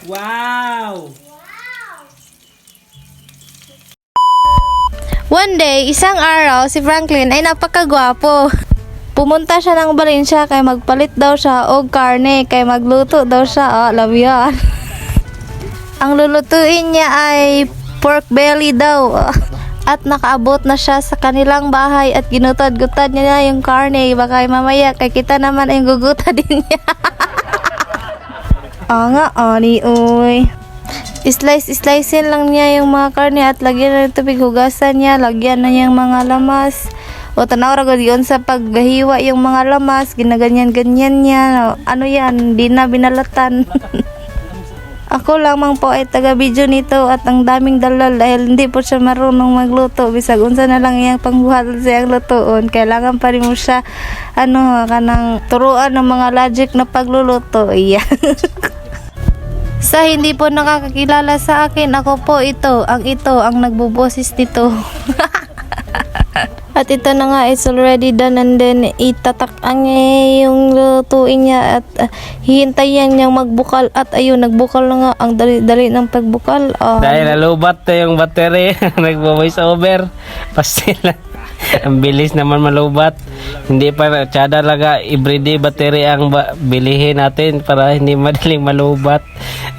Wow! One day, isang araw, si Franklin ay napakagwapo. Pumunta siya ng Valencia kay magpalit daw siya og karne kay magluto daw siya. Love yan. Ang lulutuin niya ay pork belly daw. At nakaabot na siya sa kanilang bahay at ginutad-gutad niya yung karne. Baka mamaya kay kita naman ay guguta din niya. Nga, ani, uy. Slice-slicein lang niya yung mga karne at lagyan na ng tubig, hugasan niya, lagyan na niyang mga lamas. O tanaw ra gud yun sa paggahiwa yung mga lamas, ginaganyan-ganyan niya. Ano yan, di na binalatan. Ako lamang po ay taga-video nito at ang daming dalal dahil hindi po siya marunong magluto. Bisag unsa na lang iyang pangbuhat siyang lutoon. Kailangan pa rin mo siya kanang turuan ng mga logic na pagluluto. Iya. Sa hindi po nakakakilala sa akin, ako po ito ang nagbuboses nito. At ito na nga, it's already done and then itatak ang yung lutuin niya at hihintayin niyang magbukal at ayun, nagbukal na nga. Ang dali-dali ng pagbukal. Dahil nalubat na yung battery, nagbo-voice over. Pastila. Ang bilis naman malubat. Hindi pa tsada laga everyday battery ang bilihin natin para hindi madaling malubat.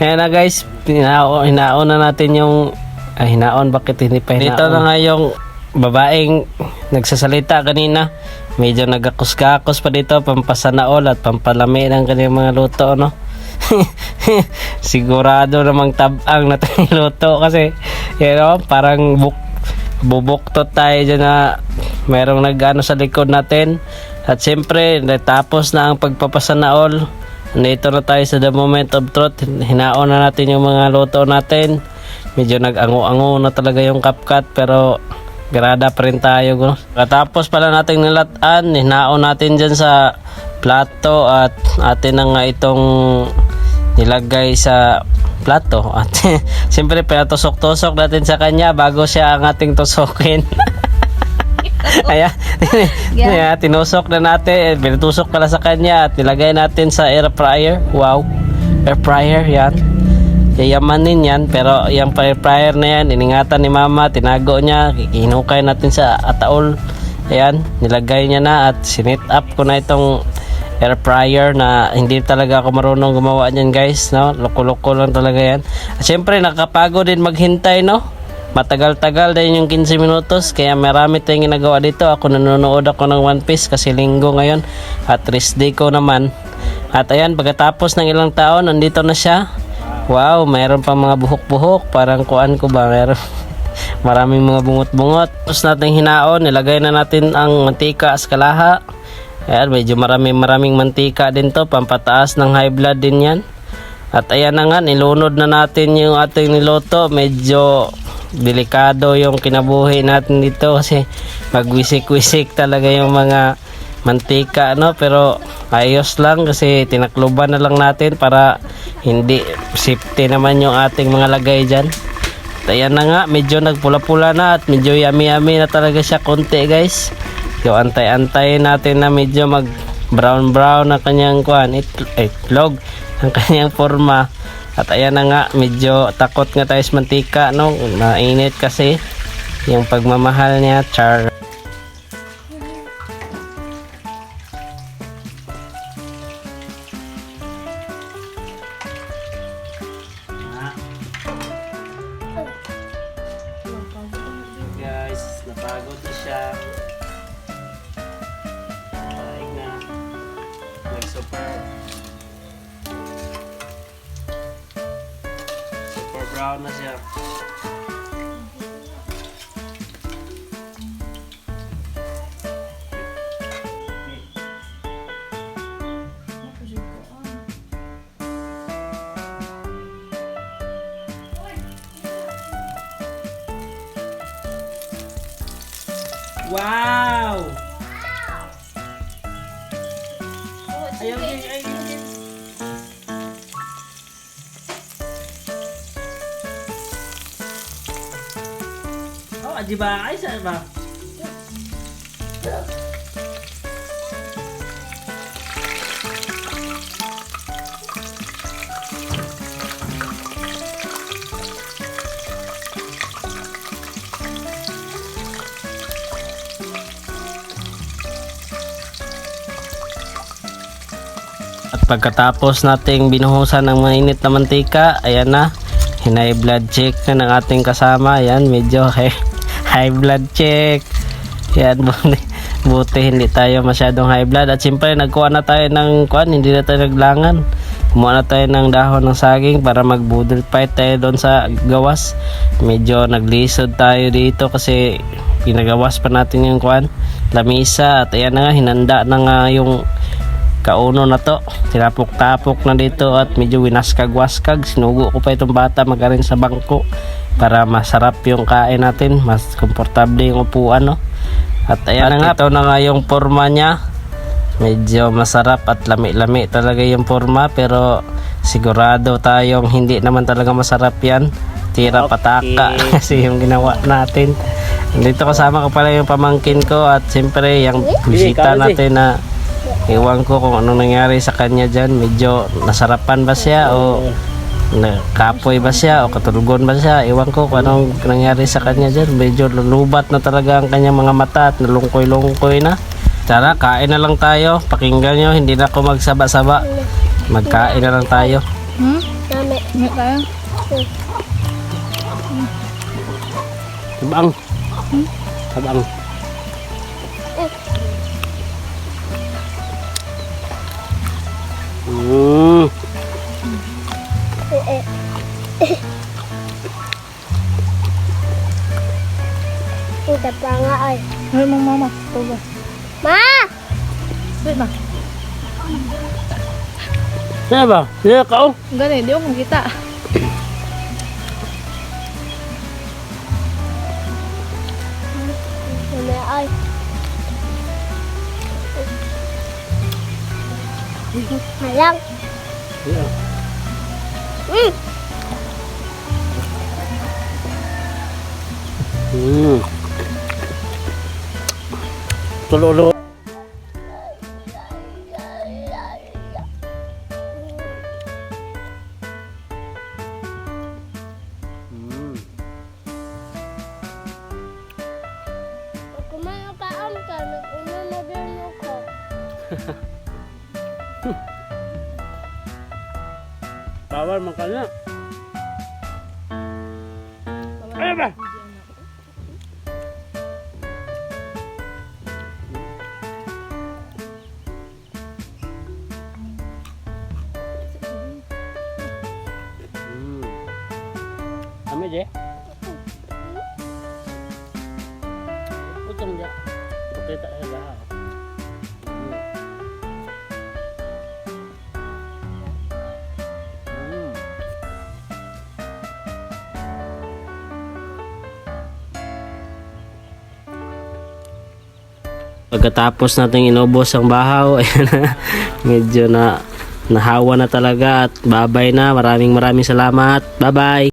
Ayan na guys, hinaon na natin yung hinaon, bakit hindi pa hinaon? Dito na nga yung babaeng nagsasalita kanina. Medyo nagakos-kakos pa dito, pampasanaol at pampalami ng kanyang mga luto, no? Sigurado namang tabang na tayong luto kasi parang bubuktot tayo dyan na merong nag-ano sa likod natin. At siyempre natapos na ang pagpapasanaol, nandito na tayo sa the moment of truth. Hinaon na natin yung mga luto natin. Medyo nag-ango-ango na talaga yung CapCut pero grada pa rin tayo. Katapos pala natin nilatan, hinaon natin dyan sa plato at atin na nga itong nilagay sa plato. At siyempre pinatusok-tusok natin sa kanya bago siya ang ating tusokin. Ayan, tinusok na natin, pinatusok pala sa kanya at nilagay natin sa air fryer. Wow, air fryer yan. Yayamanin yan, pero yung air fryer na yan, iningatan ni mama, tinago niya, hinukay natin sa ataol. Ayan, nilagay niya na at sinit up ko na itong air fryer na hindi talaga ako marunong gumawa niyan guys, no? Loko-loko lang talaga yan. At syempre nakapagod din maghintay, no? Matagal-tagal din yung 15 minutos kaya marami tayong ginagawa dito. Ako nanonood ako ng One Piece kasi linggo ngayon at rest day ko naman. At ayan, pagkatapos ng ilang taon nandito na siya. Wow, mayroon pa mga buhok-buhok, parang kuan ko ba, mayroon maraming mga bungot-bungot. Tapos natin hinaon, nilagay na natin ang mantika sa kalaha. Ayan, medyo maraming mantika din to, pampataas ng high blood din yan. At ayan na nga, nilunod na natin yung ating niluto. Medyo delikado yung kinabuhi natin dito kasi magwisik-wisik talaga yung mga mantika, no? Pero ayos lang kasi tinakluban na lang natin para hindi safety naman yung ating mga lagay dyan. At ayan na nga, medyo nagpula-pula na at medyo yummy-yummy na talaga siya konti guys. Yung antay-antay natin na medyo mag brown-brown na kanyang itlog, ang kanyang forma. At ayan na nga, medyo takot nga tayo sa mantika, no? Mainit kasi yung pagmamahal niya, char. Guys, napagod na siya. Paing na. Super brown na siya. Wow! Ayaw. Oh, di ba? Ay, saan ba? At pagkatapos nating binuhusan ng mainit na mantika, ayan na, high blood check na ng ating kasama. Ayan, medyo high blood check. Ayan, buti hindi tayo masyadong high blood. At siyempre nagkuha na tayo ng kuan, hindi na tayo naglangan. Kumuha na tayo ng dahon ng saging para mag-budol fight tayo doon sa gawas. Medyo naglisod tayo dito kasi pinagawas pa natin yung kuan, lamisa. At ayan na nga, hinanda na nga yung kauno na to. Tinapok-tapok na dito at medyo winaskag-waskag. Sinugo ko pa itong bata magaling sa bangko para masarap yung kain natin, mas komportable yung upuan, no? At ayan na nga, ito na nga yung forma niya. Medyo masarap at lami-lami talaga yung forma, pero sigurado tayong hindi naman talaga masarap yan. Tira pataka kasi yung ginawa natin. Dito kasama ko pala yung pamangkin ko at siyempre yung bisita natin na iwan ko kung anong nangyari sa kanya dyan. Medyo nasarapan ba siya o kapoy ba siya o katulugon ba siya. Iwan ko kung anong nangyari sa kanya dyan. Medyo lulubat na talaga ang kanyang mga mata at nalungkoy-lungkoy na. Tara, kain na lang tayo. Pakinggan nyo, hindi na ako magsaba-saba. Magkain na lang tayo. Dami. Dami tayo. Tabang. Tabang. Udah pa nga ay. Ay, mong mama. Tuga. Ma! Wait ma. Sino ba? Sino ka oh? Gani, di ako kita. Mama ay. Malang. Tulo-lo. Kumain ka ka, nag-una na din ako. Bawal man ka na. Ay ba? Kami je. Utang dia. Kita tak ada. Pagkatapos nating inubos ang bahaw, ayan na, medyo na nahawa na talaga at babay na. Maraming salamat. Bye-bye.